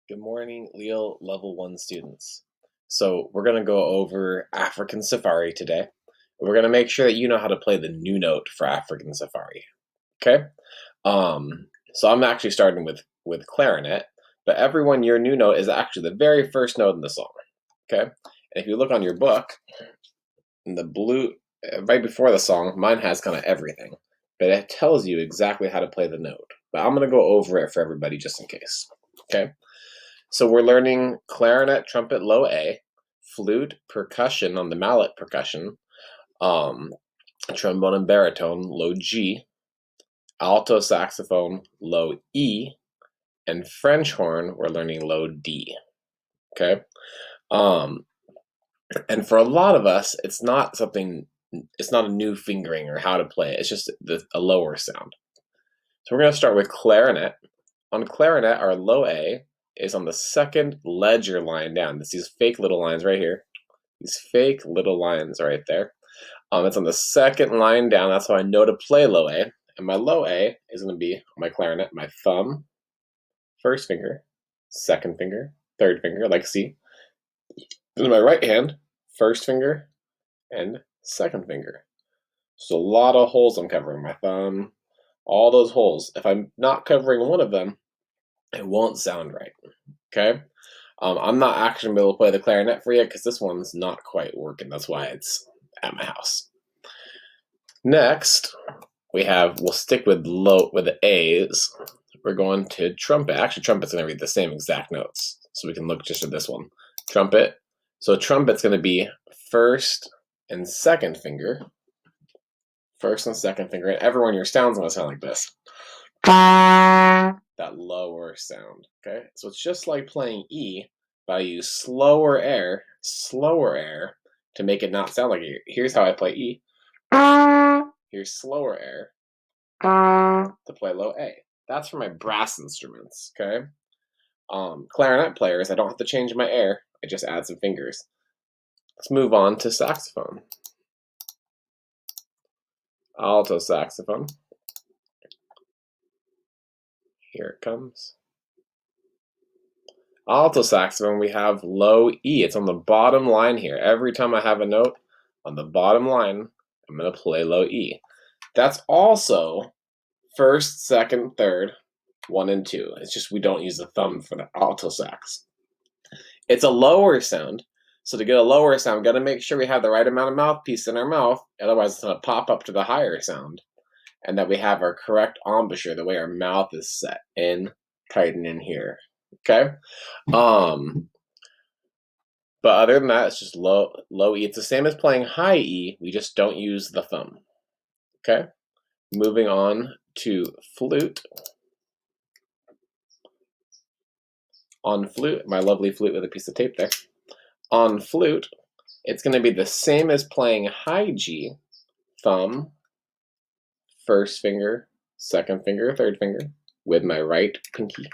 Good morning, Leo Level 1 students. So we're going to go over African Safari today. We're going to make sure that you know how to play the new note for African Safari. Okay? So I'm actually starting with clarinet, but everyone, your new note is actually the very first note in the song. Okay? And if you look on your book, in the blue, right before the song, mine has kind of everything, but it tells you exactly how to play the note. But I'm going to go over it for everybody just in case. Okay? So we're learning clarinet, trumpet, low A, flute, percussion on the mallet percussion, trombone and baritone, low G, alto saxophone, low E, and French horn, we're learning low D. Okay? And for a lot of us, it's not a new fingering or how to play it. It's just a lower sound. So we're going to start with clarinet. On clarinet, our low A is on the second ledger line down. It's these fake little lines right here. These fake little lines right there. It's on the second line down. That's how I know to play low A. And my low A is going to be on my clarinet, my thumb, first finger, second finger, third finger, like C. Then my right hand, first finger, and second finger. So a lot of holes I'm covering. My thumb, all those holes. If I'm not covering one of them, it won't sound right. Okay? I'm not actually going to be able to play the clarinet for you because this one's not quite working. That's why it's at my house. Next, we'll stick with the A's. We're going to trumpet. Actually, trumpet's going to read the same exact notes. So we can look just at this one. Trumpet. So trumpet's going to be first and second finger. First and second finger. And everyone, your sound's going to sound like this. That lower sound. Okay? So it's just like playing E, but I use slower air to make it not sound like E. Here's how I play E. Here's slower air to play low A. That's for my brass instruments, okay? Clarinet players, I don't have to change my air. I just add some fingers. Let's move on to saxophone. Alto saxophone. Here it comes. Alto saxophone, we have low E. It's on the bottom line here. Every time I have a note on the bottom line, I'm going to play low E. That's also first, second, third, 1 and 2. It's just we don't use the thumb for the alto sax. It's a lower sound. So to get a lower sound, we've got to make sure we have the right amount of mouthpiece in our mouth. Otherwise, it's going to pop up to the higher sound. And that we have our correct embouchure, the way our mouth is set in, tighten in here. Okay? But other than that, it's just low E. It's the same as playing high E. We just don't use the thumb. Okay? Moving on to flute. On flute, my lovely flute with a piece of tape there. On flute, it's going to be the same as playing high G, thumb, first finger, second finger, third finger, with my right pinky.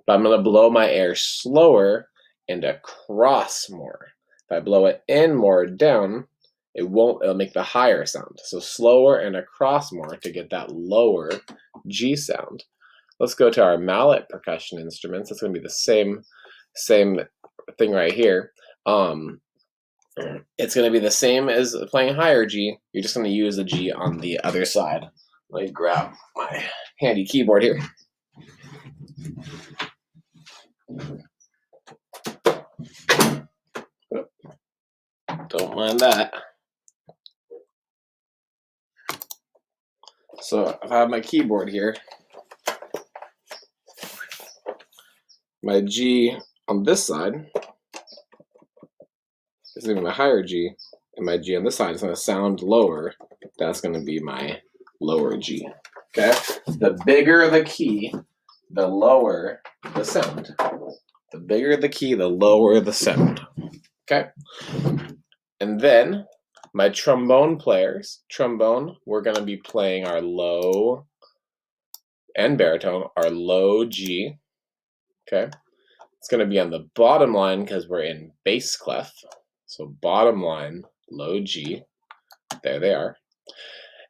But I'm going to blow my air slower and across more. If I blow it in more down, it'll make the higher sound. So slower and across more to get that lower G sound. Let's go to our mallet percussion instruments. It's going to be the same thing right here. It's going to be the same as playing higher G. You're just going to use the G on the other side. Let me grab my handy keyboard here. Don't mind that. So if I have my keyboard here, my G on this side is going to be my higher G, and my G on this side is going to sound lower. That's going to be my lower G. Okay? The bigger the key, the lower the sound. The bigger the key, the lower the sound. Okay? And then my trombone players, we're going to be playing our low and baritone, our low G. Okay? It's going to be on the bottom line because we're in bass clef. So bottom line, low G. There they are.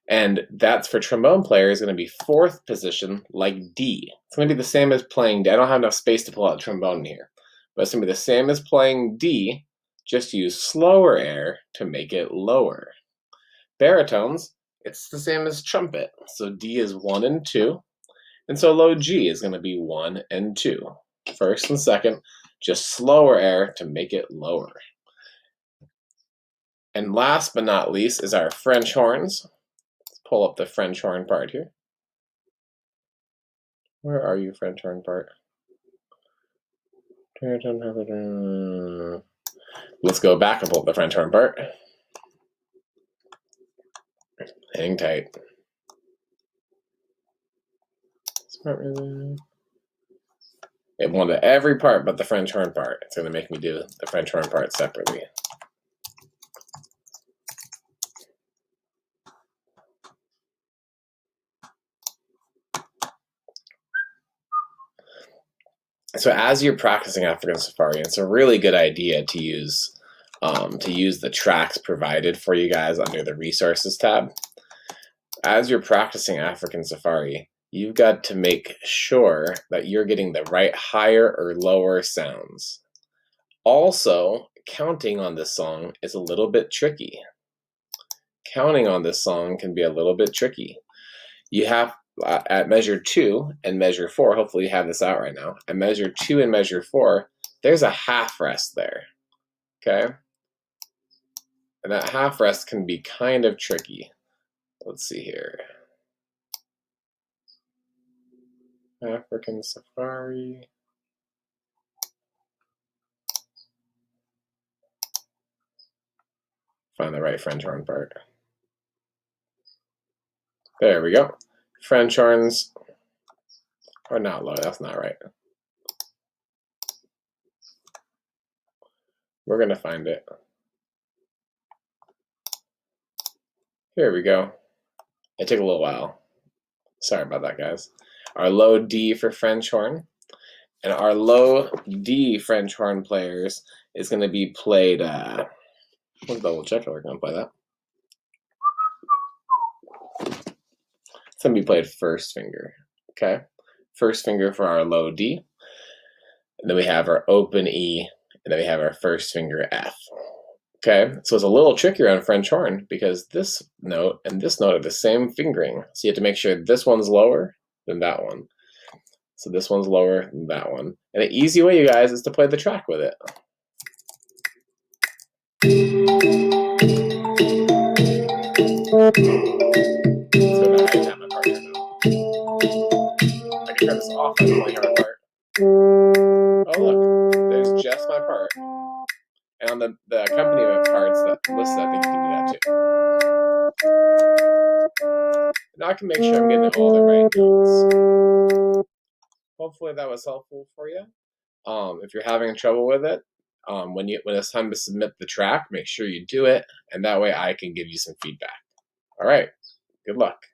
And that's for trombone players going to be 4th position, like D. It's going to be the same as playing D. I don't have enough space to pull out trombone here, but it's going to be the same as playing D, just use slower air to make it lower. Baritones, it's the same as trumpet. So D is 1 and 2, and so low G is going to be 1 and 2. First and second, just slower air to make it lower. And last but not least is our French horns. Let's pull up the French horn part here. Where are you, French horn part? Let's go back and pull up the French horn part. Hang tight. It wanted every part but the French horn part. It's going to make me do the French horn part separately. So as you're practicing African Safari, it's a really good idea to use the tracks provided for you guys under the Resources tab. As you're practicing African Safari, you've got to make sure that you're getting the right higher or lower sounds. Also, counting on this song is a little bit tricky. Counting on this song can be a little bit tricky. You have at measure 2 and measure 4, hopefully you have this out right now. At measure 2 and measure 4, there's a half rest there. Okay? And that half rest can be kind of tricky. Let's see here. African Safari. Find the right French horn part. There we go. French horns are not low. That's not right. We're going to find it. Here we go. It took a little while. Sorry about that, guys. Our low D for French horn. And our low D French horn players is going to be played. Let's double check if we're going to play that. It's going to be played first finger. Okay? First finger for our low D. And then we have our open E. And then we have our first finger F. Okay? So it's a little trickier on French horn because this note and this note are the same fingering. So you have to make sure this one's lower than that one. So this one's lower than that one. And the easy way, you guys, is to play the track with it. So I have my partner now. I can turn this off and only hear my part. Oh look, there's just my part. And on the accompaniment parts that listed, I think you can do that too. Now I can make sure I'm getting all the right notes. Hopefully that was helpful for you. If you're having trouble with it, when it's time to submit the track, make sure you do it, and that way I can give you some feedback. All right, good luck.